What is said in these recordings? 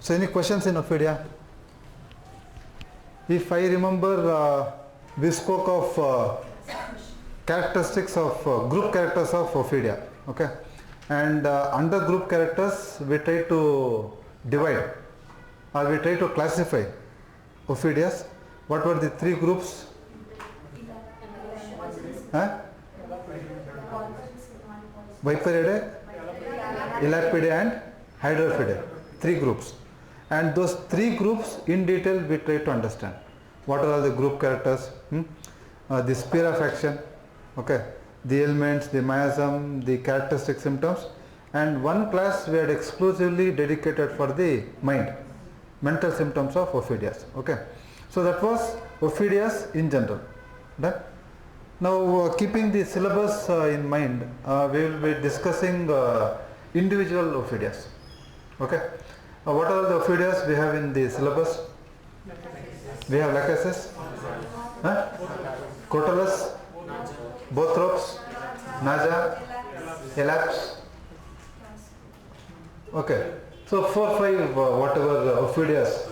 So any questions in Ophidia? If I remember, we spoke of characteristics of group characters of Ophidia, okay, and under group characters we try to divide or we try to classify Ophidias. What were the three groups? Viperidae, Elapidae and Hydrophidae. Three groups. And those three groups in detail we try to understand. What are all the group characters? The sphere of action, okay, the ailments, the miasm, the characteristic symptoms, and one class we had exclusively dedicated for the mind, mental symptoms of Ophidias. Okay, so that was Ophidias in general. Done? Now keeping the syllabus in mind, we will be discussing individual Ophidias. Okay, what are the Ophidias we have in the syllabus? We have Lachesis, Crotalus, Bothrops, Naja, Elaps. Okay, so 4, 5 whatever Ophidias,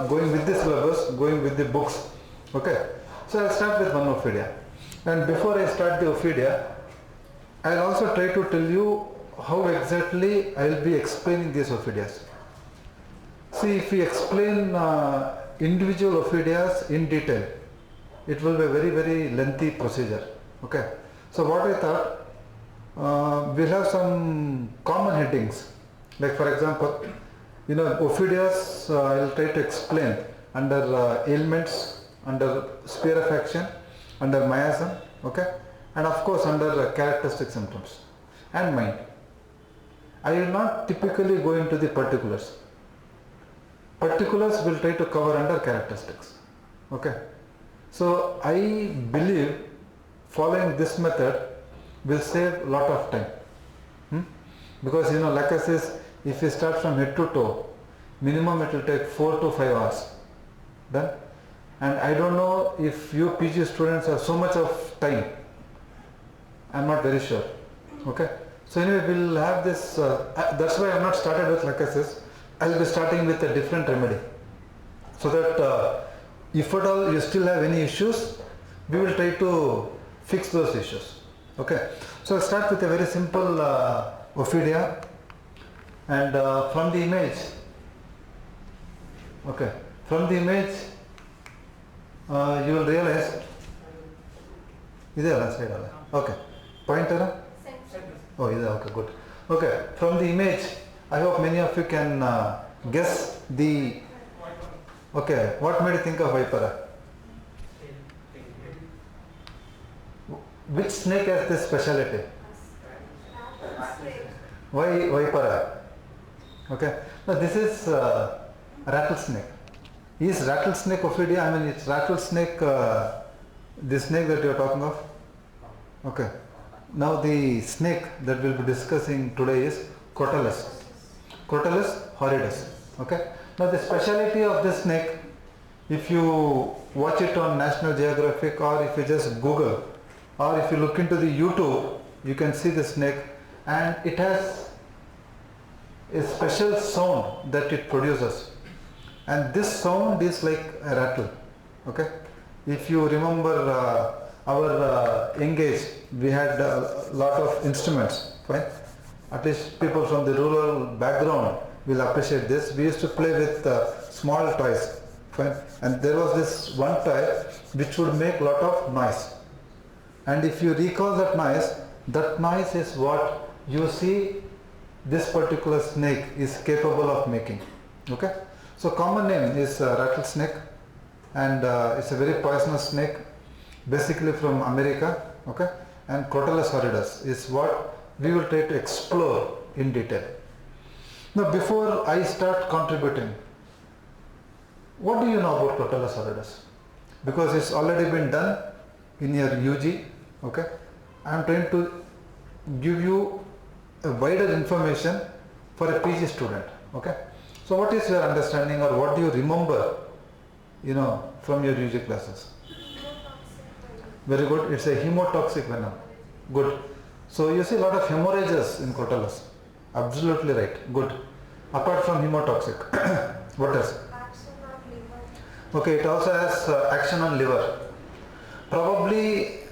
going with the syllabus, going with the books. Okay, so I'll start with one Ophidia. And before I start the Ophidia, I'll also try to tell you how exactly I'll be explaining these Ophidias. See, if we explain individual Ophidias in detail, it will be a very, very lengthy procedure. Okay, so what I thought, we'll have some common headings. Like for example, Ophidias I'll try to explain under ailments, under sphere of action, under miasm, okay, and of course under characteristic symptoms and mind. I will not typically go into the particulars. Particulars will try to cover under characteristics. Okay, so I believe following this method will save a lot of time. Because like I says, if you start from head to toe, minimum it will take 4 to 5 hours. Done? And I don't know if you PG students have so much of time. I'm not very sure. Okay. So anyway, we'll have this. That's why I'm not started with lachesis. I'll be starting with a different remedy, so that if at all you still have any issues, we will try to fix those issues. Okay. So I'll start with a very simple Ophidia, and from the image. Okay. From the image, you will realize. Okay. Pointer? Oh, okay, good. Okay, from the image, I hope many of you can guess the. Okay, what made you think of Vipera? Which snake has this speciality? Why Vipera? Okay, now this is rattlesnake. Is rattlesnake Ophidia? I mean, it's rattlesnake, the snake that you are talking of. Okay. Now the snake that we'll be discussing today is Crotalus Horridus. Okay. Now the speciality of this snake, if you watch it on National Geographic or if you just Google or if you look into the YouTube, you can see the snake, and it has a special sound that it produces, and this sound is like a rattle. Okay. If you remember our engage, we had a lot of instruments, right? At least people from the rural background will appreciate this. We used to play with small toys, fine? And there was this one toy which would make a lot of noise. And if you recall that noise is what you see this particular snake is capable of making. Okay? So common name is rattlesnake, and it's a very poisonous snake, basically from America. Okay? And Crotalus Horridus is what we will try to explore in detail. Now before I start contributing, what do you know about Crotalus Horridus? Because it's already been done in your UG. Okay? I am trying to give you a wider information for a PG student. Okay? So what is your understanding, or what do you remember, from your UG classes? Very good. It's a hemotoxic venom. Good. So you see a lot of hemorrhages in Crotalus. Absolutely right. Good. Apart from hemotoxic. What else? Action on liver. Okay, it also has action on liver. Probably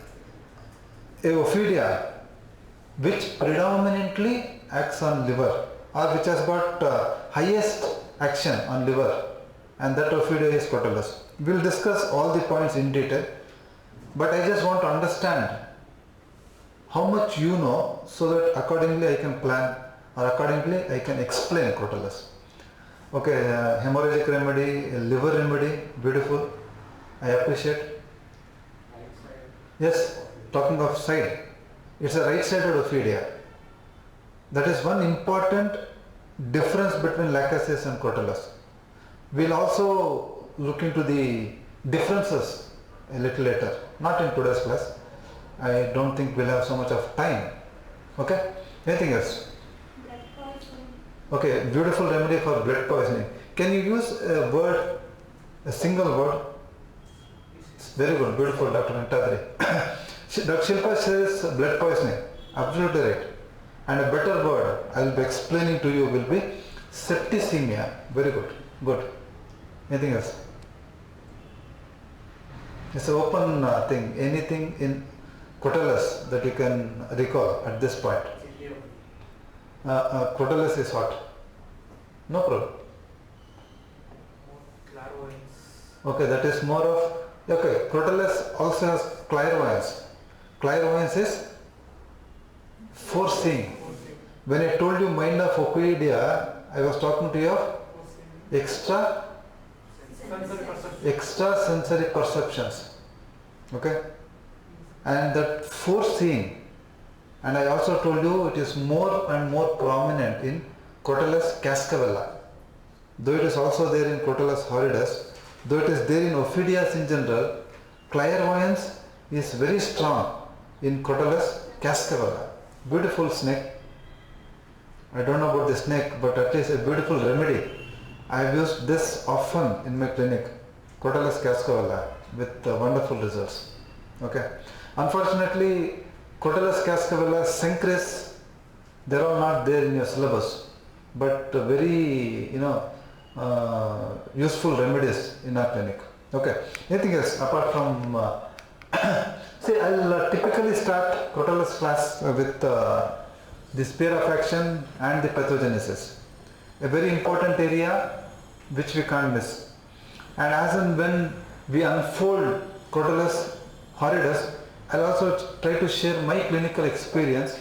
a ophidia which predominantly acts on liver, or which has got highest action on liver, and that ophidia is Crotalus. We will discuss all the points in detail, but I just want to understand how much you know, so that accordingly I can plan, or accordingly I can explain Crotalus. Okay, hemorrhagic remedy, liver remedy, beautiful. I appreciate. Yes, talking of side, it's a right-sided ophidia. That is one important difference between lachesis and Crotalus. We'll also look into the differences a little later, not in today's class. I don't think we'll have so much of time. Okay, anything else? Blood poisoning. Okay, beautiful remedy for blood poisoning. Can you use a word, a single word? Very good, beautiful, Dr. Ventadri. Dr. Shilpa says blood poisoning. Absolutely right. And a better word I will be explaining to you will be septicemia. Very good. Good. Anything else? It's an open thing. Anything in Crotalus that you can recall at this point? Crotalus is what? No problem. Okay, that is more of, okay, Crotalus also has clairvoyance. Clairvoyance is foreseeing. When I told you mind of ophidia, I was talking to you of extrasensory perceptions. Okay? And that foreseeing, and I also told you it is more and more prominent in Crotalus cascavella. Though it is also there in Crotalus horridus, though it is there in ophidias in general, clairvoyance is very strong in Crotalus cascavella. Beautiful snake. I don't know about the snake, but at least a beautiful remedy. I have used this often in my clinic, Crotalus cascavella, with wonderful results. Okay. Unfortunately, Crotalus cascavella, Synchris, they are all not there in your syllabus, but very, useful remedies in our clinic. Okay. Anything else apart from? See, I'll typically start Crotalus class with the sphere of action and the pathogenesis, a very important area which we can't miss. And as and when we unfold Crotalus horridus, I'll also try to share my clinical experience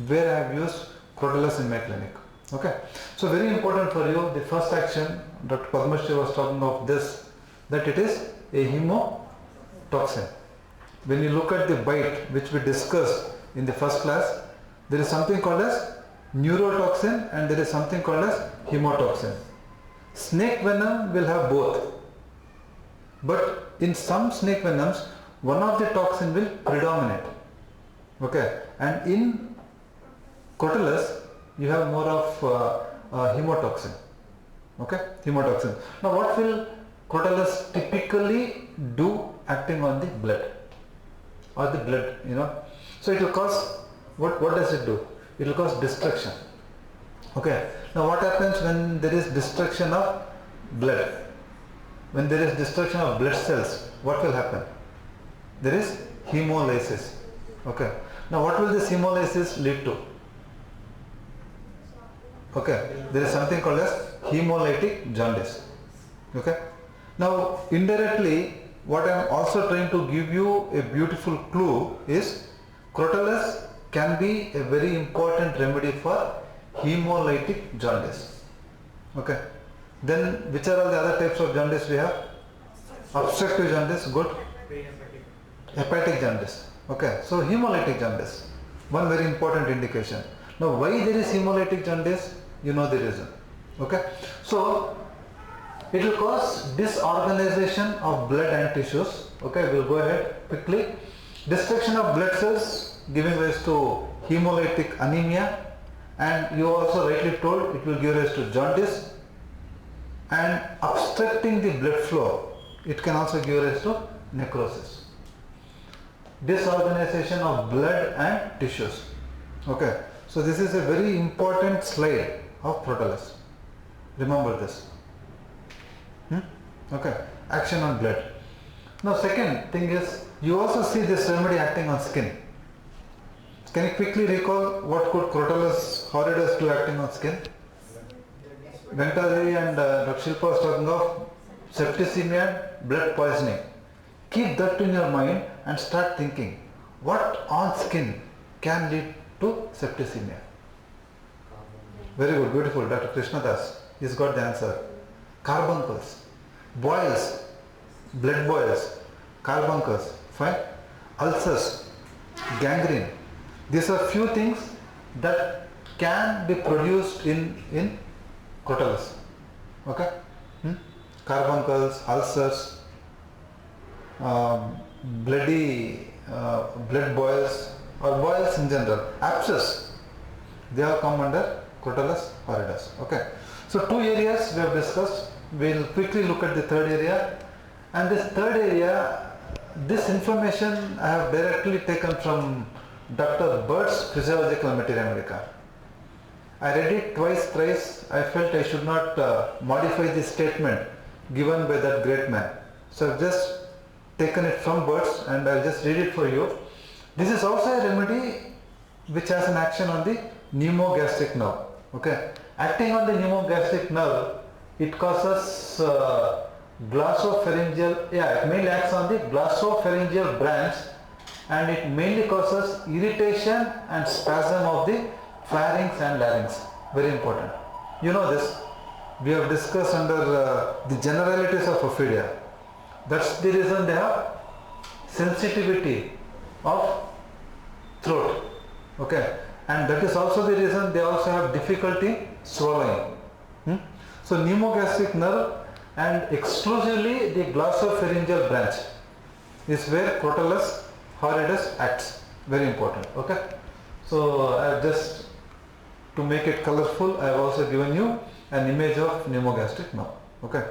where I have used Crotalus in my clinic. Okay. So very important for you, the first action, Dr. Padmashri was talking of this, that it is a hemotoxin. When you look at the bite which we discussed in the first class, there is something called as neurotoxin and there is something called as hemotoxin. Snake venom will have both, but in some snake venoms one of the toxin will predominate. Okay, and in Crotalus you have more of hemotoxin. Okay, hemotoxin. Now what will Crotalus typically do acting on the blood or the blood, So it will cause, what does it do? It will cause destruction. Okay, now what happens when there is destruction of blood? When there is destruction of blood cells, what will happen? There is hemolysis. Okay, now what will this hemolysis lead to? Okay, there is something called as hemolytic jaundice. Okay, now indirectly what I am also trying to give you a beautiful clue is Crotalus can be a very important remedy for hemolytic jaundice. Okay, then which are all the other types of jaundice we have? Obstructive jaundice, good. Hepatic jaundice. Okay, so hemolytic jaundice, one very important indication. Now why there is hemolytic jaundice? You know the reason. Okay, so it will cause disorganization of blood and tissues. Okay, we'll go ahead quickly. Destruction of blood cells giving rise to hemolytic anemia, and you also rightly told it will give rise to jaundice, and obstructing the blood flow, it can also give rise to necrosis. Disorganization of blood and tissues. Okay, so this is a very important slide of Crotalus. Remember this. Okay, action on blood. Now second thing is, you also see this remedy acting on skin. Can you quickly recall what could Crotalus horridus do acting on skin? Venkataji and Dr. Shilpa was talking of septicemia, blood poisoning. Keep that in your mind and start thinking, what on skin can lead to septicemia? Very good, beautiful, Dr. Krishna Das. He's got the answer. Carbuncles, boils, blood boils, carbuncles, fine. Ulcers, gangrene. These are few things that can be produced in Crotalus. Okay? Carbuncles, ulcers, blood boils or boils in general, abscess, they all come under Crotalus horridus. Okay? So two areas we have discussed. We will quickly look at the third area. And this third area, this information I have directly taken from Dr. Bird's Physiological Materia Medica. I read it twice, thrice. I felt I should not modify the statement given by that great man. So I've just taken it from Bird's and I'll just read it for you. This is also a remedy which has an action on the pneumogastric nerve. Okay. Acting on the pneumogastric nerve, it causes glossopharyngeal, it mainly acts on the glossopharyngeal branch, and it mainly causes irritation and spasm of the pharynx and larynx. Very important. You know this. We have discussed under the generalities of ophidia. That's the reason they have sensitivity of throat. Okay. And that is also the reason they also have difficulty swallowing. So pneumogastric nerve and exclusively the glossopharyngeal branch is where Crotalus horridus acts. Very important. Okay. So I have just, to make it colorful, I have also given you an image of pneumogastric nerve. Okay.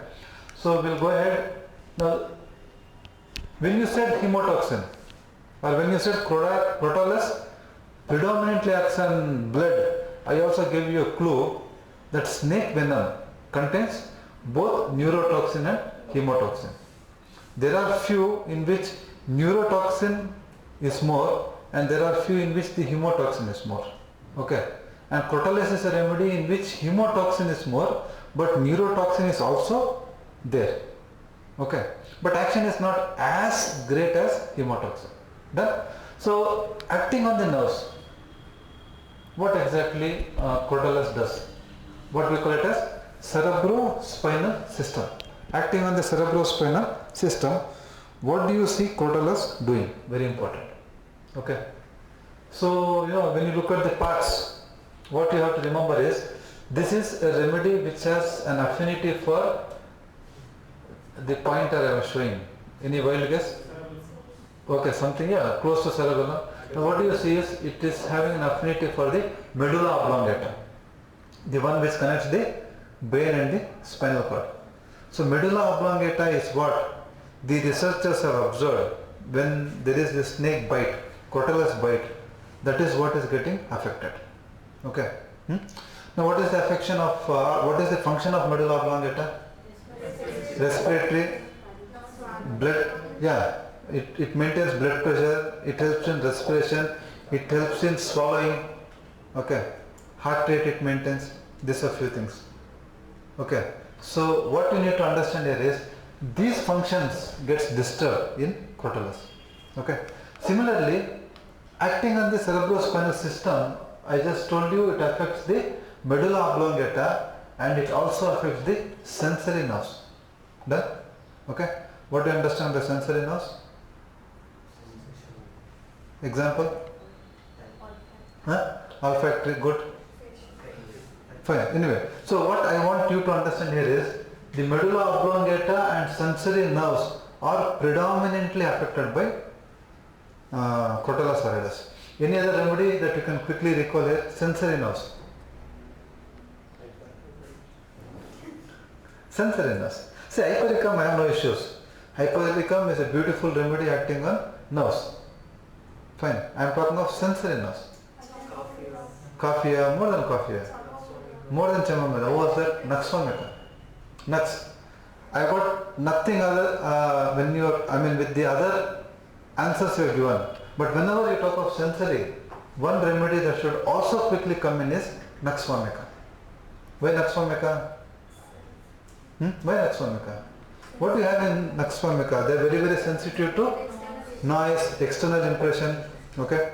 So we'll go ahead. Now, when you said hemotoxin or when you said Crotalus predominantly acts on blood, I also gave you a clue that snake venom contains both neurotoxin and hemotoxin. There are few in which neurotoxin is more and there are few in which the hemotoxin is more. Okay. And Crotalus is a remedy in which hemotoxin is more but neurotoxin is also there. Okay. But action is not as great as hemotoxin. Done? So acting on the nerves, what exactly Crotalus does? What we call it as cerebrospinal system. Acting on the cerebrospinal system, what do you see Crotalus doing? Very important. Okay. So, when you look at the parts, what you have to remember is, this is a remedy which has an affinity for the pointer I was showing. Any wild guess? Okay, something, close to cerebellum. Now what you see is, it is having an affinity for the medulla oblongata, the one which connects the brain and the spinal cord. So medulla oblongata is what the researchers have observed when there is this snake bite, Crotalus bite, that is what is getting affected. Okay. Now what is the affection of, what is the function of medulla oblongata? Respiratory, blood, it maintains blood pressure, it helps in respiration, it helps in swallowing, okay, heart rate it maintains, these are few things. Okay, so what you need to understand here is, these functions gets disturbed in Crotalus. Okay, similarly, acting on the cerebrospinal system, I just told you it affects the medulla oblongata and it also affects the sensory nerves. Done? Okay, what do you understand the sensory nerves? Example? Olfactory, good. Fine. Anyway, so what I want you to understand here is, the medulla oblongata and sensory nerves are predominantly affected by Crotalus horridus. Any other remedy that you can quickly recall here? Sensory nerves. Sensory nerves. See, hypericum, I have no issues. Hypericum is a beautiful remedy acting on nerves. Fine. I am talking of sensory nerves. Coffea, more than coffea. More than chamomile. What was that? Nuxometa. Nuts. I got nothing other when you are, I mean with the other answers you have given. But whenever you talk of sensory, one remedy that should also quickly come in is nux vomica. Why nux vomica? Why nux vomica? What do you have in nux vomica? They are very very sensitive to noise, external impression. Okay,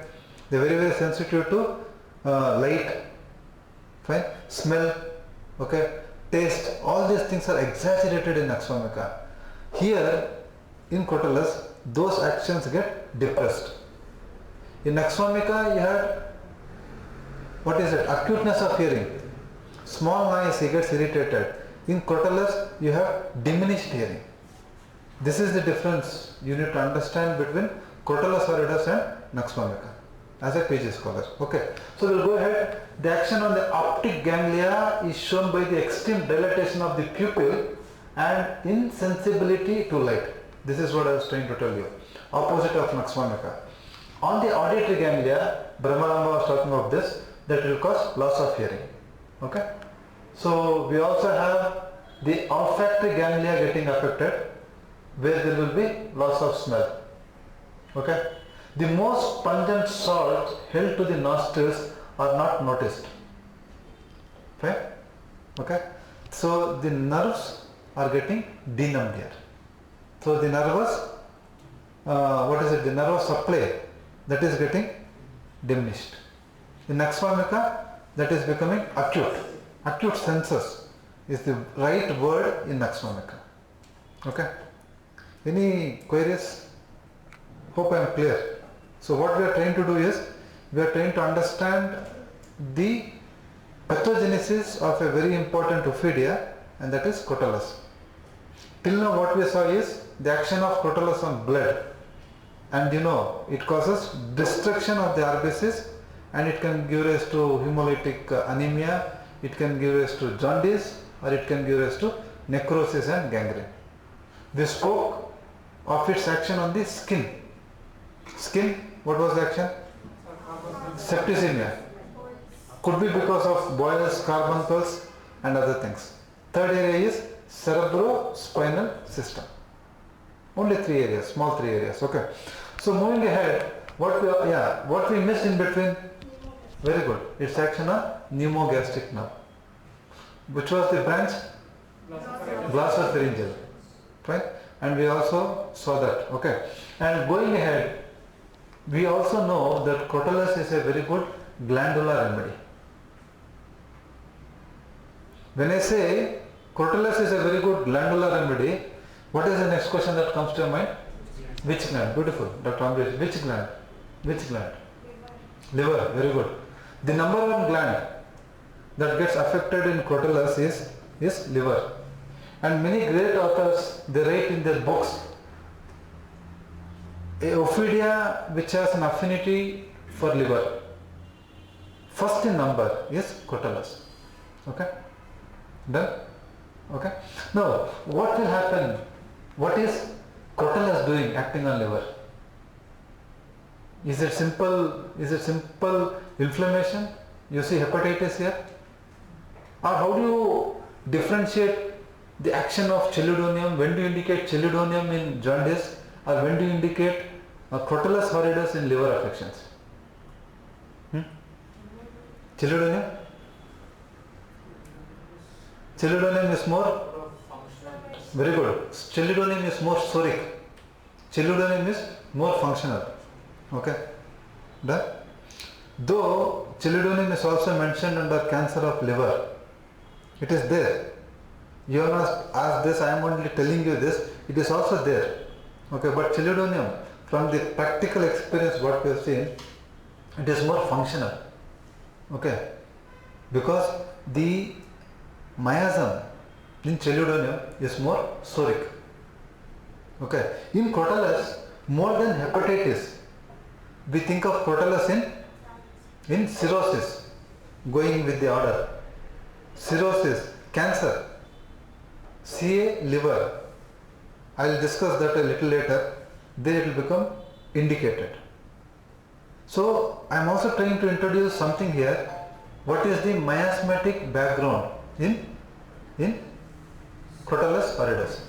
they are very very sensitive to light, fine, smell. Okay, taste. All these things are exaggerated in nux vomica. Here in Crotalus, those actions get depressed. In nux vomica, you had what is it? Acuteness of hearing. Small noise, he gets irritated. In Crotalus, you have diminished hearing. This is the difference you need to understand between Crotalus horridus and nux vomica as a PG scholar. Okay, so we'll go ahead. The action on the optic ganglia is shown by the extreme dilatation of the pupil and insensibility to light. This is what I was trying to tell you. Opposite of nux vomica. On the auditory ganglia, Brahmaramba was talking of this, that will cause loss of hearing. Okay. So we also have the olfactory ganglia getting affected, where there will be loss of smell. Okay. The most pungent salts held to the nostrils are not noticed. Fine. Okay. So the nerves are getting denumbed here. So the nervous, the nervous supply, that is getting diminished. In nux vomica, that is becoming acute. Acute senses is the right word in nux vomica. Okay. Any queries? Hope I am clear. So what we are trying to do is, we are trying to understand the pathogenesis of a very important ophidia, and that is Crotalus. Till now what we saw is the action of Crotalus on blood, and you know it causes destruction of the RBCs, and it can give rise to hemolytic anemia, it can give rise to jaundice, or it can give rise to necrosis and gangrene. We spoke of its action on the skin. Skin, what was the action? Septicemia. Could be because of boils, carbuncles and other things. Third area is cerebrospinal system. Only 3 areas, small 3 areas. Okay. So moving ahead, what we missed in between? Very good. Its action on pneumogastric nerve. Which was the branch? Glossopharyngeal. Right? And we also saw that. Okay. And going ahead, we also know that Crotalus is a very good glandular remedy. When I say Crotalus is a very good glandular remedy, what is the next question that comes to your mind? Which gland? Beautiful, Dr. Amrish. Which gland? Which gland? Liver. Very good. The number one gland that gets affected in Crotalus is liver. And many great authors, they write in their books, a ophidia which has an affinity for liver. First in number is Crotalus. Okay? Done? Okay? Now, what will happen? What is Crotalus doing acting on liver? Is it simple inflammation? You see hepatitis here? Or how do you differentiate the action of chelidonium? When do you indicate chelidonium in jaundice? Or when do you indicate Crotalus horridus in liver affections? Chelidonium? Chelidonium is more? Very good. Chelidonium is more soric. Chelidonium is more functional. Okay? Done? Though chelidonium is also mentioned under cancer of liver, it is there. You are not asked this, I am only telling you this, it is also there. Okay, but chelidonium, from the practical experience what we have seen, it is more functional. Okay, because the miasm in chelidonium is more soric. Okay, in Crotalus, more than hepatitis, we think of Crotalus in cirrhosis, going with the order. Cirrhosis, cancer, CA, liver. I will discuss that a little later. Then it will become indicated. So I am also trying to introduce something here. What is the miasmatic background in Crotalus horridus?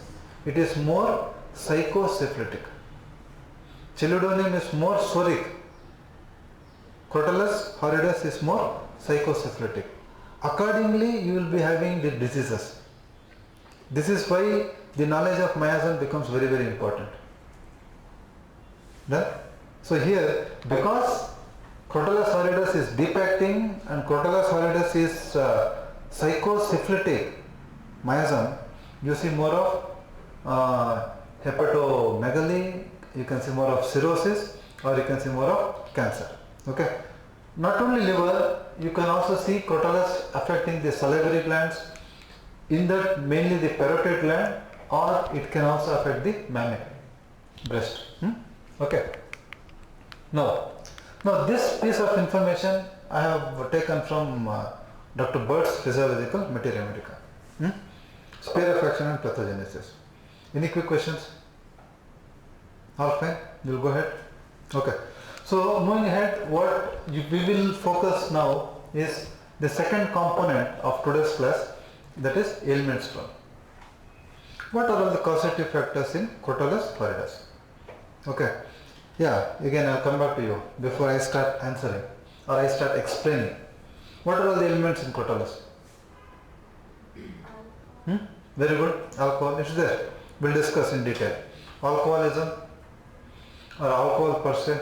it is more psychosyphilitic. Chelidonium is more soric. Crotalus horridus is more psychosyphilitic. Accordingly, you will be having the diseases. This is why the knowledge of miasm becomes very, very important. Done? So here, because Crotalus horridus is deep acting and Crotalus horridus is psychosyphilitic miasm, you see more of hepatomegaly, you can see more of cirrhosis, or you can see more of cancer. Okay. Not only liver, you can also see Crotalus affecting the salivary glands, in that mainly the parotid gland, or it can also affect the mammary, breast. Okay. Now this piece of information I have taken from Dr. Bird's Physiological Materia Medica. Spearifaction and pathogenesis. Any quick questions? All fine? You will go ahead? Okay. So moving ahead, what we will focus now is the second component of today's class, that is ailments one. What are all the causative factors in Crotalus horridus? Okay. Yeah, again I'll come back to you before I start answering or I start explaining. What are all the ailments in Crotalus? Very good. Alcohol is there. We'll discuss in detail. Alcoholism or alcohol per se.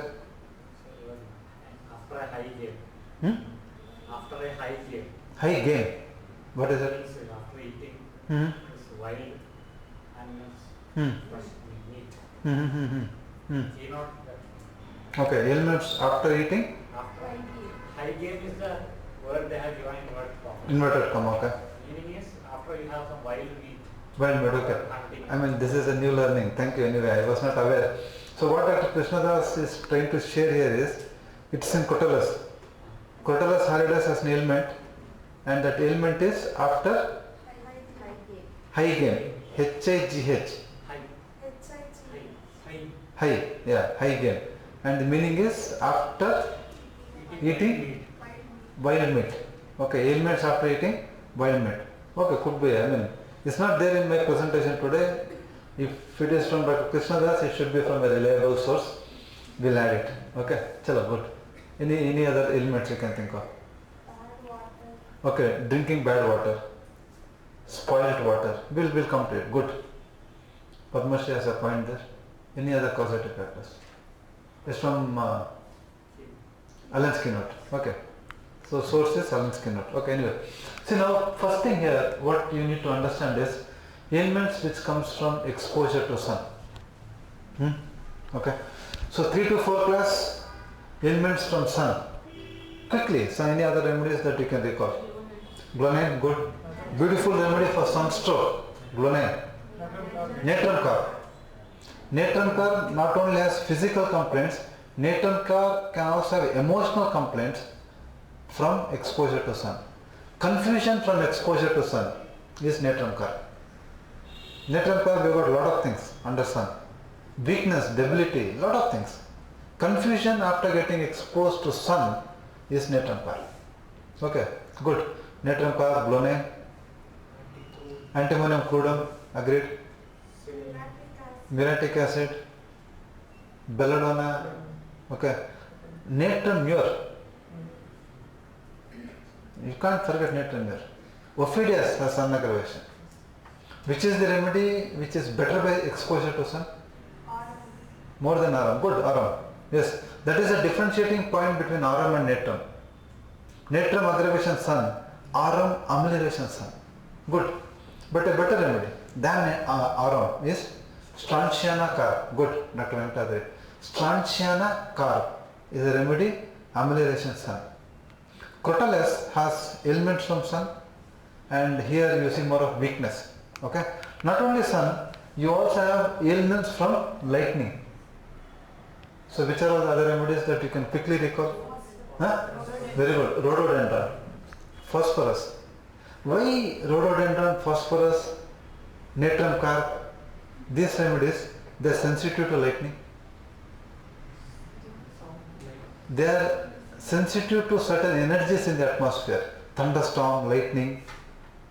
After a high gain. After a high gain. High gain. What is it? After eating wild animals, meat. Okay, ailments after eating? After high gain is the word they have given in word form. Inverted comma, okay. Meaning is after you have some wild meat. Wild meat, okay. I mean, this is a new learning. Thank you anyway. I was not aware. So what Dr. Krishnadas is trying to share here is, it's in Crotalus. Crotalus horridus has an ailment, and that ailment is after high gain. H-I-G-H. High, yeah, high gain. And the meaning is after eating wild meat. Okay, ailments after eating wild meat. Okay, could be. I mean, it's not there in my presentation today. If it is from Dr. Krishnadas, it should be from a reliable source. We'll add it. Okay, chalo, good. Any other ailments you can think of? Okay, drinking bad water, spoiled water. We'll come to it. Good. Padmashri has a point there. Any other causative factors? It's from Alan Skinner. Okay. So source is Alan Skinner. Okay, anyway. See now, first thing here, what you need to understand is ailments which comes from exposure to sun. Okay. So 3 to 4 class, ailments from sun. Quickly, so any other remedies that you can recall? Glonane, good. Beautiful remedy for sunstroke. Glonane. Natron carb. Natron carb not only has physical complaints, natron carb can also have emotional complaints from exposure to sun. Confusion from exposure to sun is natron carb. Natron carb, we got a lot of things under sun. Weakness, debility, lot of things. Confusion after getting exposed to sun is natron carb. Okay, good. Natron carb, glonane, antimonium crudum, agreed. Muriatic acid, belladonna, okay. Natron mure. You can't forget natron mure. Ophidius has sun aggravation. Which is the remedy which is better by exposure to sun? More than aram. Good, aram. Yes, that is a differentiating point between aram and natron. Natron aggravation sun, aram amelioration sun. Good. But a better remedy than aram is Strontiana carb. Good, Dr. Venkatadri. Strontiana carb is a remedy, amelioration sun. Crotalus has ailments from sun, and here you see more of weakness. Okay. Not only sun, you also have ailments from lightning. So which are all the other remedies that you can quickly recall? Huh? Very good. Rhododendron, phosphorus. Why rhododendron, phosphorus, natron carb? These remedies, they are sensitive to lightning. They are sensitive to certain energies in the atmosphere. Thunderstorm, lightning.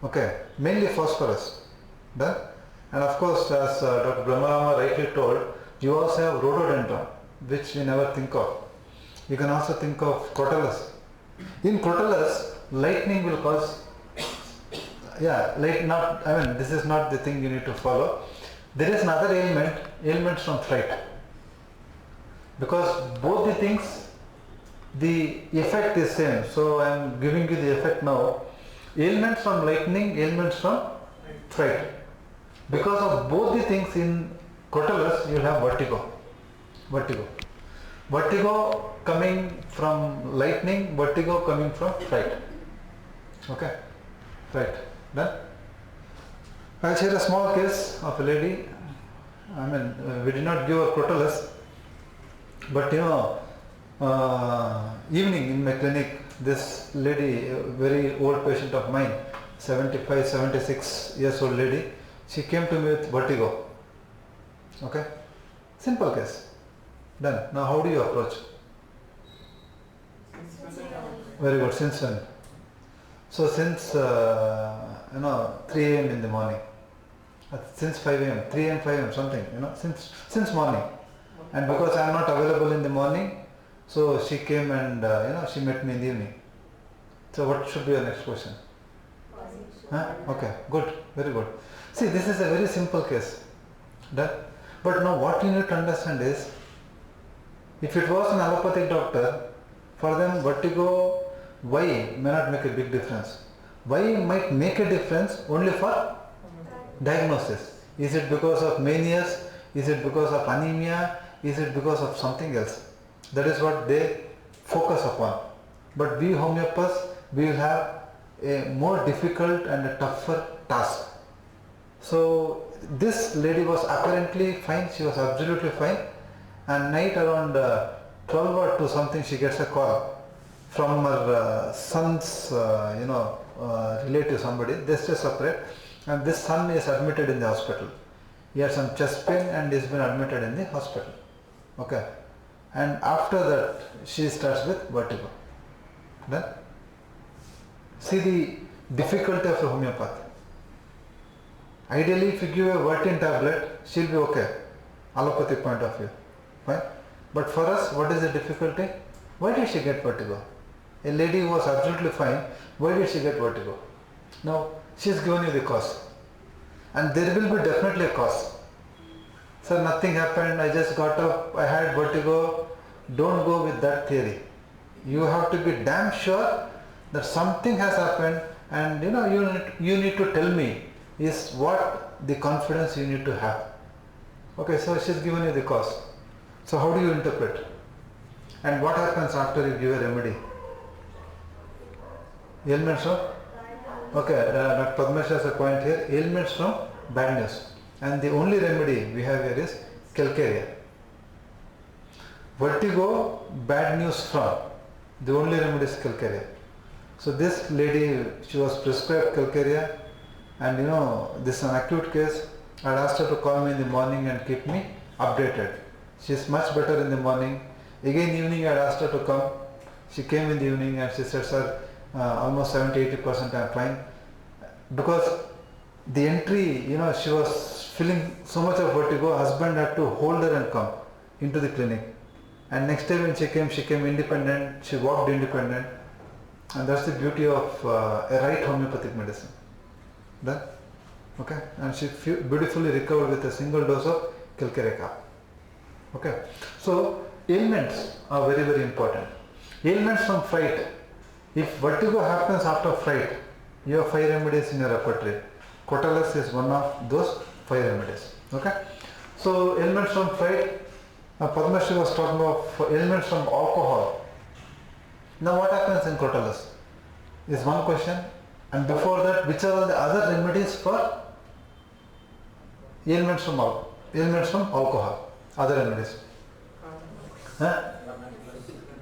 Okay, mainly phosphorus. Done? And of course, as Dr. Brahmarama rightly told, you also have rhododendron, which we never think of. You can also think of Crotalus. In Crotalus, lightning will cause, this is not the thing you need to follow. There is another ailment, ailments from fright. Because both the things, the effect is same. So I am giving you the effect now. Ailments from lightning, ailments from fright. Because of both the things in Crotalus, you will have vertigo. Vertigo coming from lightning, vertigo coming from fright. Okay, fright. Done? I'll share a small case of a lady. We did not give her Crotalus, but evening in my clinic, this lady, a very old patient of mine, 75, 76 years old lady, she came to me with vertigo. Okay, simple case. Done. Now how do you approach? Very good. Since when? So since 3 a.m. in the morning, since 5 a.m., 3 a.m., 5 a.m. something, since morning. And because I am not available in the morning, so she came and she met me in the evening. So what should be your next question? Okay, good, very good. See, this is a very simple case. Done. But now what you need to understand is, if it was an allopathic doctor, for them vertigo, why may not make a big difference. Why might make a difference only for diagnosis. Is it because of manias? Is it because of anemia? Is it because of something else? That is what they focus upon. But we homeopaths, we will have a more difficult and a tougher task. So this lady was apparently fine, she was absolutely fine, and night around 12 or 2 something she gets a call from her son's relative, somebody. They stay separate, and this son is admitted in the hospital. He had some chest pain and he's been admitted in the hospital. Okay, and after that she starts with vertigo. Then see the difficulty of a homeopath. Ideally, if you give a Vertin tablet, she'll be okay, allopathic point of view, fine. But for us, what is the difficulty? Why did she get vertigo? A lady who was absolutely fine, why did she get vertigo? Now, she's given you the cause, and there will be definitely a cause. Sir, nothing happened, I just got up, I had vertigo. Don't go with that theory. You have to be damn sure that something has happened, and you need to tell me is what the confidence you need to have. Okay, so she's given you the cause. So how do you interpret? And what happens after you give a remedy? Ailments from? Okay, Dr. Padmesh has a point here. Ailments from bad news. And the only remedy we have here is calcarea. Vertigo, bad news from. The only remedy is calcarea. So this lady, she was prescribed calcarea, and this is an acute case. I had asked her to call me in the morning and keep me updated. She is much better in the morning. Again evening I had asked her to come. She came in the evening and she said, sir, almost 70-80% I am fine. Because the entry, she was feeling so much of vertigo, husband had to hold her and come into the clinic. And next day when she came independent, she walked independent. And that's the beauty of a right homeopathic medicine. Done? Okay? And she beautifully recovered with a single dose of calcarea cap. Okay? So, ailments are very, very important. Ailments from fright. If vertigo happens after fright, you have 5 remedies in your repertoire. Crotalus is one of those 5 remedies. Okay? So, ailments from fright, Padmashri was talking about ailments from alcohol. Now what happens in Crotalus is one question, and before that, which are the other remedies for ailments from alcohol? Other remedies.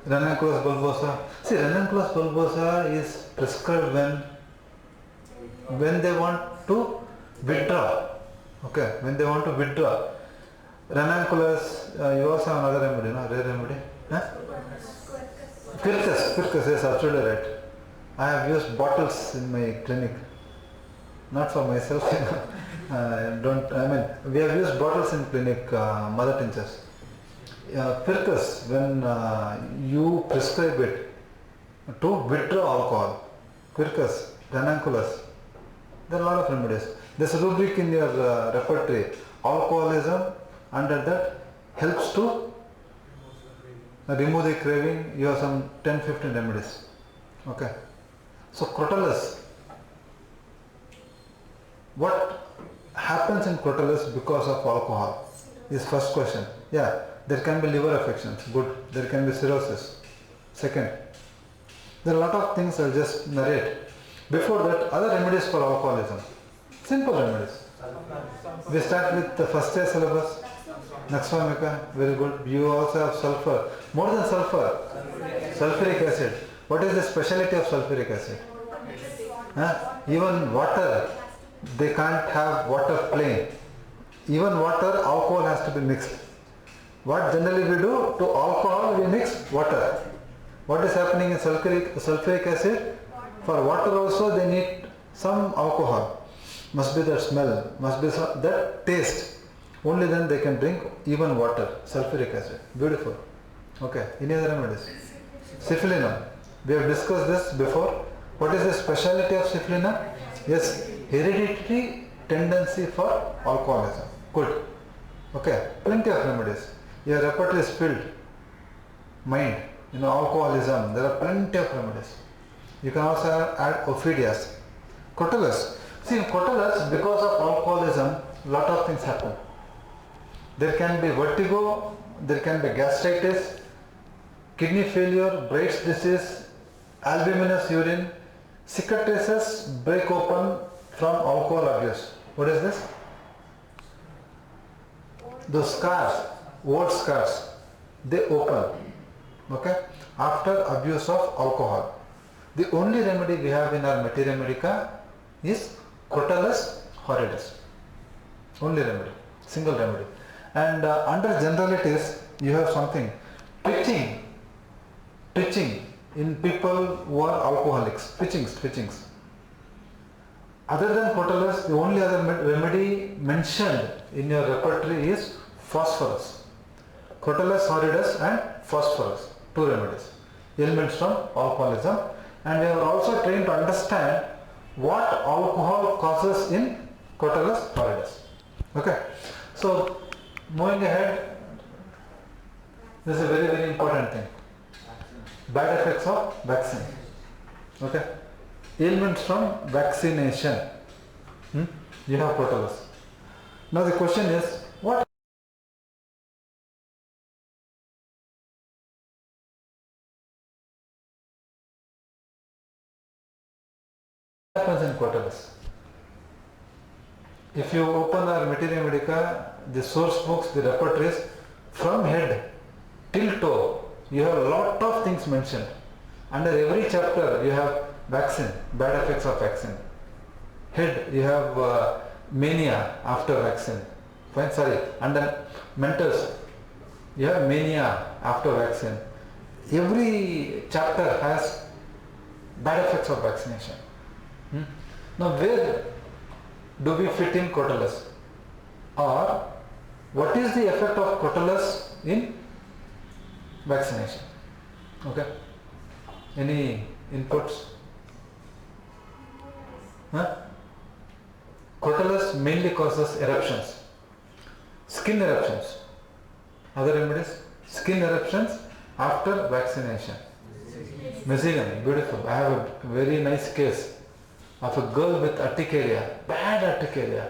Ranunculus bulbosa. See, Ranunculus bulbosa is prescribed when they want to withdraw. Okay, when they want to withdraw. Ranunculus, you also have another remedy, no? Rare remedy. Quercus, yes, absolutely right. I have used bottles in my clinic, not for myself, We have used bottles in clinic, mother tinctures. Pircus, when you prescribe it to withdraw alcohol, Quercus, ranunculus, there are a lot of remedies. There's a rubric in your repertory, alcoholism, under that helps to remove the craving. You have some 10-15 remedies. Okay. So Crotalus, what happens in Crotalus because of alcohol is first question. Yeah, there can be liver affections, good. There can be cirrhosis. Second, there are a lot of things I'll just narrate. Before that, other remedies for alcoholism. Simple remedies. We start with the first year syllabus. Naxomica, very good. You also have sulfur. More than sulfur, sulfuric acid. What is the speciality of sulfuric acid? Even water, they can't have water plain. Even water, alcohol has to be mixed. What generally we do to alcohol, we mix water. What is happening in sulfuric acid? For water also they need some alcohol. Must be that smell, must be that taste. Only then they can drink even water, sulfuric acid. Beautiful. Okay, any other remedies? Syphilinum. We have discussed this before. What is the speciality of syphilinum? Yes, hereditary tendency for alcoholism. Good. Okay, plenty of remedies. Your repertoire is filled. Mind, alcoholism, there are plenty of remedies. You can also add ophidias. Crotalus. See, in Crotalus, because of alcoholism, lot of things happen. There can be vertigo, there can be gastritis, kidney failure, Bright's disease, albuminous urine, cicatrices break open from alcohol abuse. What is this? Those scars, old scars, they open, okay, after abuse of alcohol. The only remedy we have in our materia medica is Crotalus horridus. Only remedy, single remedy. And under generalities, you have something, twitching in people who are alcoholics, twitchings. Other than Crotalus, the only other remedy mentioned in your repertory is phosphorus. Crotalus horridus and phosphorus, two remedies. Ailments from alcoholism. And we are also trained to understand what alcohol causes in Crotalus horridus. Okay. So, moving ahead, this is a very, very important thing. Bad effects of vaccine. Okay. Ailments from vaccination. You have Crotalus. Now the question is, what happens in Crotalus? If you open our materia medica, the source books, the repertories, from head till toe, you have a lot of things mentioned. Under every chapter, you have vaccine, bad effects of vaccine. Head, you have mania after vaccine. Fine, sorry. Under mentors, you have mania after vaccine. Every chapter has bad effects of vaccination. Now, where do we fit in Crotalus? Or what is the effect of Crotalus in vaccination? Okay. Any inputs? Crotalus mainly causes eruptions, skin eruptions. Other remedies? Skin eruptions after vaccination. Mesothelium, beautiful. I have a very nice case of a girl with urticaria, bad urticaria.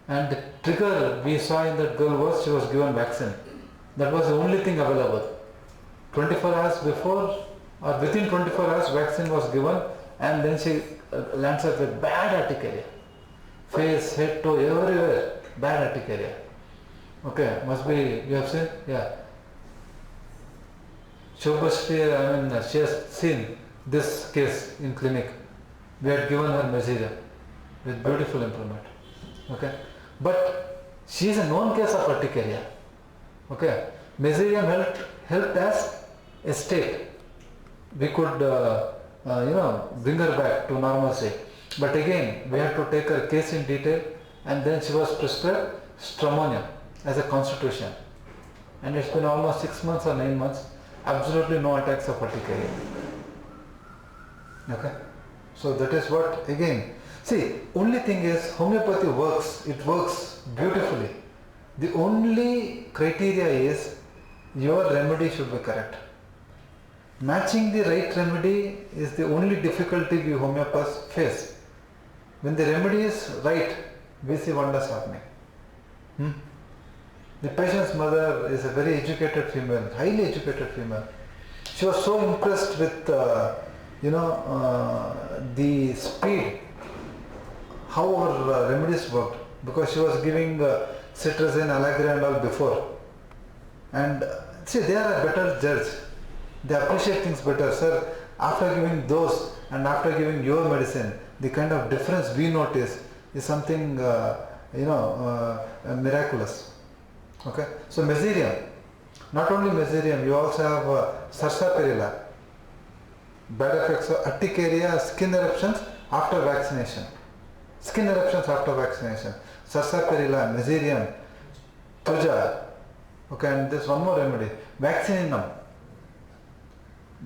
And the trigger we saw in that girl was she was given vaccine. That was the only thing available. 24 hours before or within 24 hours vaccine was given, and then she lands up with bad urticaria. Face, head, toe, everywhere, bad urticaria. Okay, must be, you have seen? Yeah. Shobhashri, she has seen this case in clinic. We had given her Mesothelium with beautiful improvement. Okay. But she is a known case of urticaria. Okay. Mesothelium helped as a state. We could, bring her back to normalcy. But again, we have to take her case in detail and then she was prescribed stramonium as a constitution, and it's been almost 6 months or 9 months, absolutely no attacks of urticaria. Okay, so that is what, again, see, only thing is homeopathy works, it works beautifully. The only criteria is your remedy should be correct. Matching the right remedy is the only difficulty we homeopaths face. When the remedy is right, we see wonders happening. The patient's mother is a very educated female, highly educated female. She was so impressed with the speed, how our remedies worked, because she was giving cetirizine, allegra and all before. And see, they are a better judge. They appreciate things better. Sir, after giving those and after giving your medicine, the kind of difference we notice is something miraculous. Okay, so mesothelium, not only mesothelium, you also have sarsaparilla, bad effects of urticaria, skin eruptions after vaccination. Skin eruptions after vaccination, sarsaparilla, mesothelium, tuja. Okay, and there's one more remedy, vaccinum.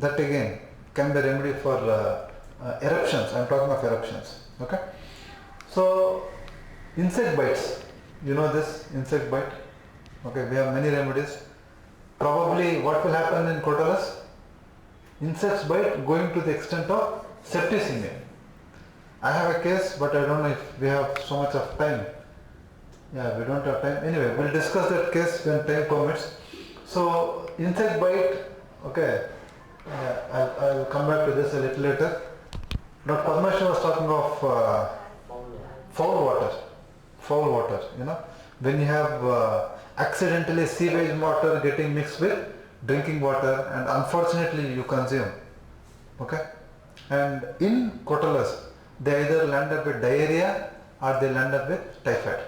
That again can be a remedy for eruptions. I am talking of eruptions. Okay, so insect bites. You know this insect bite. Okay, we have many remedies. Probably what will happen in Crotalus? Insects bite going to the extent of septicemia. I have a case, but I don't know if we have so much of time. Yeah, we don't have time. Anyway, we'll discuss that case when time permits. So insect bite, okay. Yeah, I'll come back to this a little later. Dr. Padmasha was talking of foul water. Foul water, when you have accidentally sewage water getting mixed with drinking water, and unfortunately you consume. Okay, and in Crotalus they either land up with diarrhea or they land up with typhoid.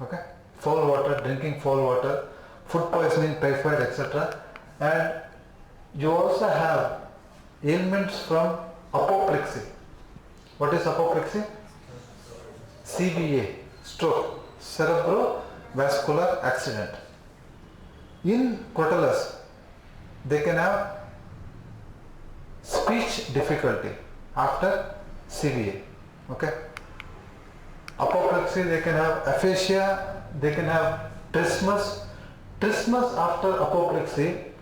Okay, foul water, drinking foul water, food poisoning, typhoid, etc. And you also have ailments from apoplexy. What is apoplexy? CVA, stroke, cerebrovascular accident. In Crotalus, they can have speech difficulty after CVA. Okay. Apoplexy, they can have aphasia, they can have trismus. Trismus after apoplexy,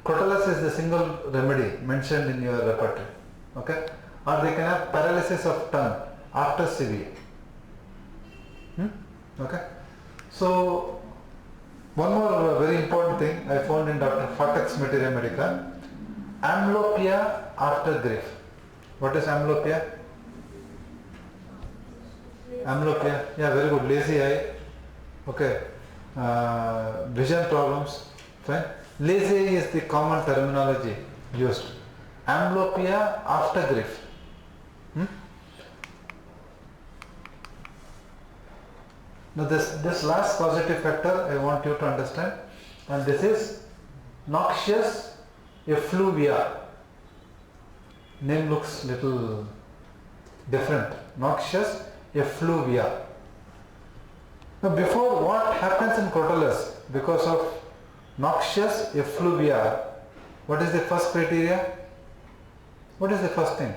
Crotalus is the single remedy mentioned in your repertoire. Okay. Or they can have paralysis of tongue after CVA. Okay. So one more very important thing I found in Dr. Fatak's Materia Medica, amblyopia after grief. What is amblyopia? Amblyopia, yeah, very good. Lazy eye, okay. Vision problems, fine. Lazy eye is the common terminology used. Amblyopia after grief. Now this last causative factor I want you to understand, and this is noxious effluvia. Name looks little different. Noxious effluvia. Now before, what happens in Crotalus because of noxious effluvia? What is the first criteria? What is the first thing?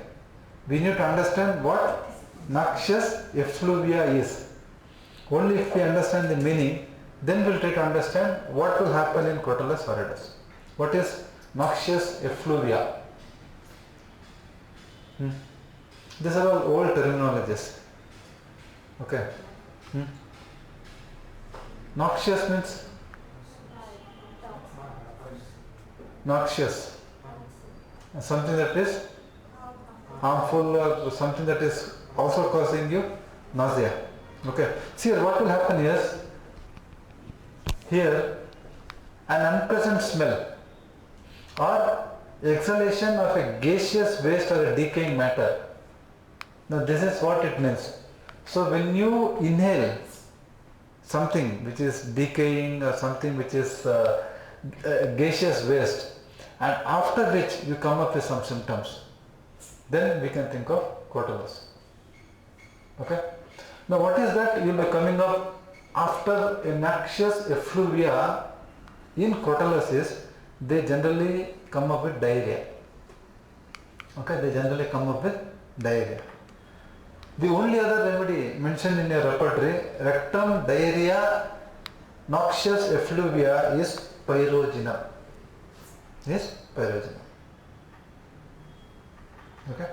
We need to understand what noxious effluvia is. Only if we understand the meaning, then we'll try to understand what will happen in Crotalus horridus. What is noxious effluvia? These are all old terminologies. Okay. Noxious means noxious. Something that is harmful or something that is also causing you nausea. Okay. See, what will happen is, here an unpleasant smell or exhalation of a gaseous waste or a decaying matter. Now this is what it means. So when you inhale something which is decaying or something which is gaseous waste, and after which you come up with some symptoms, then we can think of Crotalus. Okay. Now what is that? You will be coming up after a noxious effluvia in Crotalus is they generally come up with diarrhea. Okay, they generally come up with diarrhea. The only other remedy mentioned in your repertory, rectum diarrhea noxious effluvia is pyrogenum. Is pyrogenum. Okay.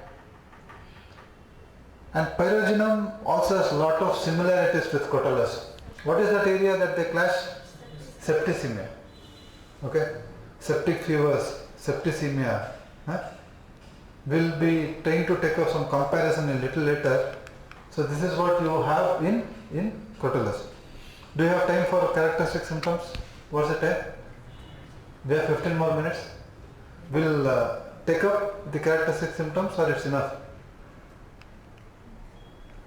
And pyrogenum also has a lot of similarities with Crotalus. What is that area that they clash? Septicemia. Okay. Septic fevers, septicemia. Huh? We'll be trying to take up some comparison a little later. So this is what you have in Crotalus. Do you have time for characteristic symptoms? What's the time? We have 15 more minutes. We'll take up the characteristic symptoms or it's enough?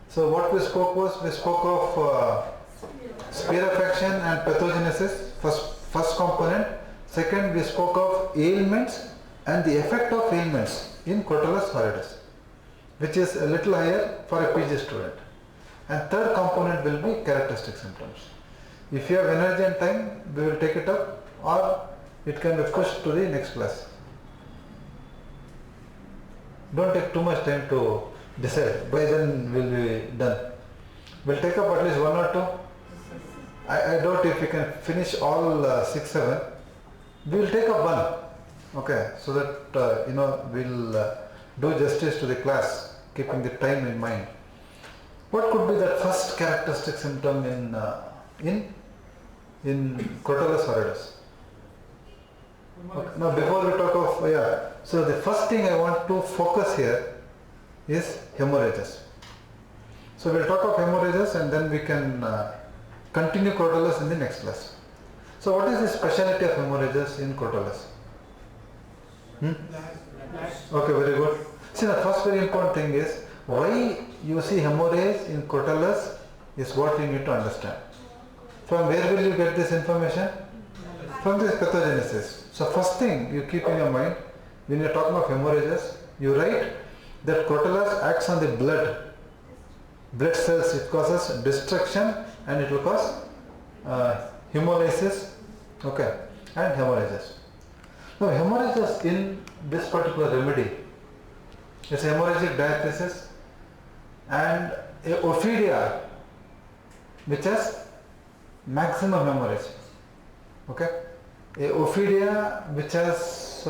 So what we spoke was, we spoke of spear affection and pathogenesis, first component. Second, we spoke of ailments and the effect of ailments in Crotalus horridus, which is a little higher for a PG student. And third component will be characteristic symptoms. If you have energy and time, we will take it up, or it can be pushed to the next class. Don't take too much time to decide, by then we'll be done. We'll take up at least one or two. I doubt if we can finish all 6, 7. We will take up one, okay, so that we'll do justice to the class, keeping the time in mind. What could be the first characteristic symptom in Crotalus horridus? Okay. Now before we talk of, so the first thing I want to focus here is hemorrhages. So we'll talk of hemorrhages and then we can continue Crotalus in the next class. So what is the speciality of hemorrhages in Crotalus? Okay, very good. See, the first very important thing is why you see hemorrhage in Crotalus is what you need to understand. From where will you get this information? From this pathogenesis. So first thing you keep in your mind when you are talking of hemorrhages, you write that Crotalus acts on the blood cells. It causes destruction and it will cause hemolysis, okay, and hemorrhages. Now hemorrhages in this particular remedy, it's hemorrhagic diathesis and a ophidia which has maximum hemorrhage, okay, a ophidia which has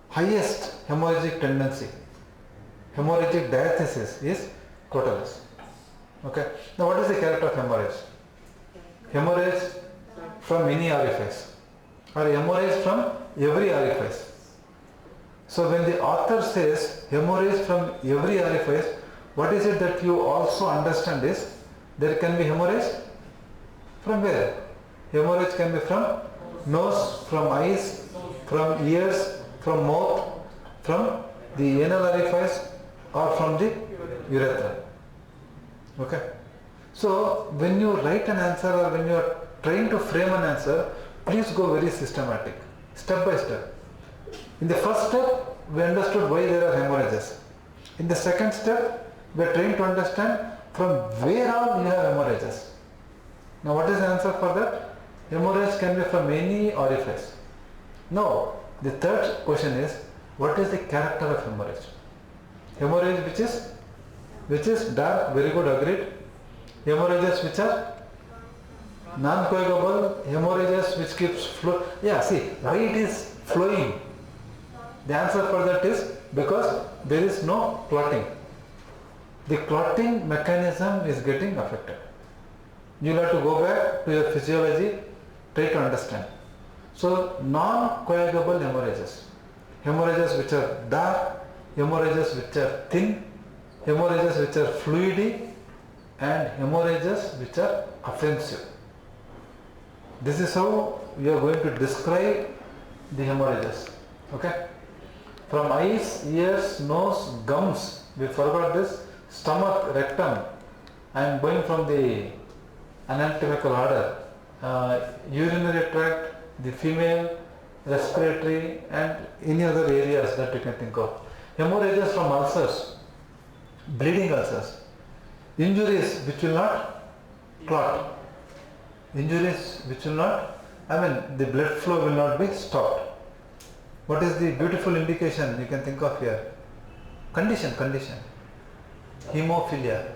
highest hemorrhagic tendency, hemorrhagic diathesis is Crotalus. Okay. Now what is the character of hemorrhage? Hemorrhage from any orifice or hemorrhage from every orifice. So when the author says hemorrhage from every orifice, what is it that you also understand is there can be hemorrhage from where? Hemorrhage can be from nose, from eyes, from ears, from mouth, from the anal orifice or from the urethra. Okay. So when you write an answer or when you are trying to frame an answer, please go very systematic, step by step. In the first step, we understood why there are hemorrhages. In the second step, we are trying to understand from where all you have hemorrhages. Now what is the answer for that? Hemorrhage can be from any orifice. Now the third question is, what is the character of hemorrhage? Hemorrhage which is dark, very good, agreed. Hemorrhages which are non-coagulable, hemorrhages which keeps flow. Yeah, see, why it is flowing? The answer for that is because there is no clotting. The clotting mechanism is getting affected. You will have to go back to your physiology, try to understand. So non-coagulable hemorrhages, hemorrhages which are dark, hemorrhages which are thin, hemorrhages which are fluidy, and hemorrhages which are offensive. This is how we are going to describe the hemorrhages. Okay? From eyes, ears, nose, gums, we forgot this, stomach, rectum. I am going from the anatomical order. Urinary tract, the female, respiratory, and any other areas that you can think of. Hemorrhages from ulcers, bleeding ulcers. Injuries which will not clot. Injuries which will not, the blood flow will not be stopped. What is the beautiful indication you can think of here? Condition. Hemophilia.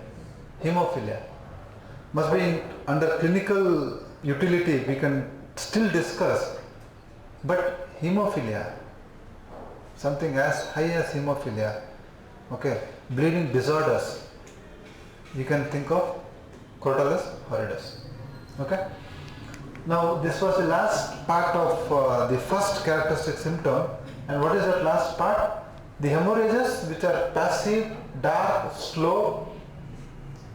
Must be under clinical utility we can still discuss, but hemophilia, something as high as hemophilia, okay, bleeding disorders, you can think of Crotalus horridus. Okay. Now this was the last part of the first characteristic symptom, and what is that last part? The hemorrhages, which are passive, dark, slow,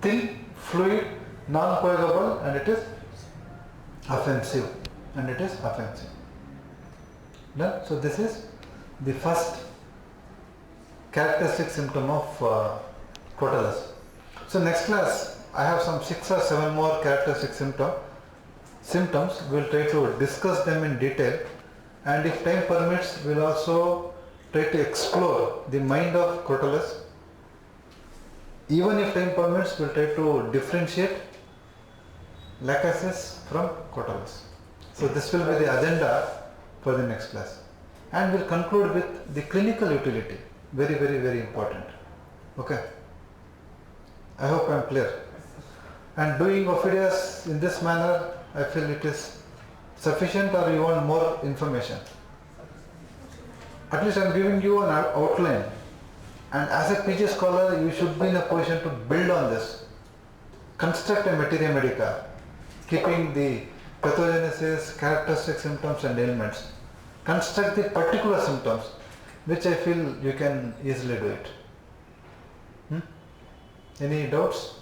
thin, fluid, non-coagulable, and it is offensive. Done? So this is the first characteristic symptom of Crotalus. So next class I have some 6 or 7 more characteristic symptoms. We will try to discuss them in detail, and if time permits we will also try to explore the mind of Crotalus. Even if time permits, we will try to differentiate lachesis from Crotalus. So this will be the agenda for the next class, and we will conclude with the clinical utility. Very, very, very important. Okay. I hope I am clear. And doing Ophidius in this manner, I feel it is sufficient, or you want more information? At least I am giving you an outline, and as a PG scholar you should be in a position to build on this, construct a materia medica, keeping the pathogenesis, characteristic symptoms and ailments, construct the particular symptoms, which I feel you can easily do it. Any doubts?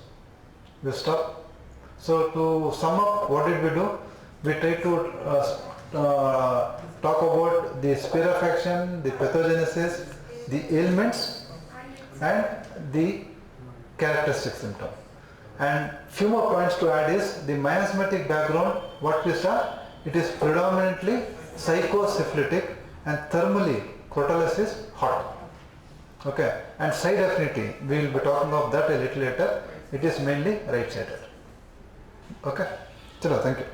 We'll stop. So to sum up, what did we do? We tried to talk about the sperefaction, the pathogenesis, the ailments and the characteristic symptom. And few more points to add is the miasmatic background. What we saw, it is predominantly psychosyphilitic, and thermally Crotalus is hot. Okay, and side affinity, we will be talking of that a little later. It is mainly right sided. Okay, chalo, thank you.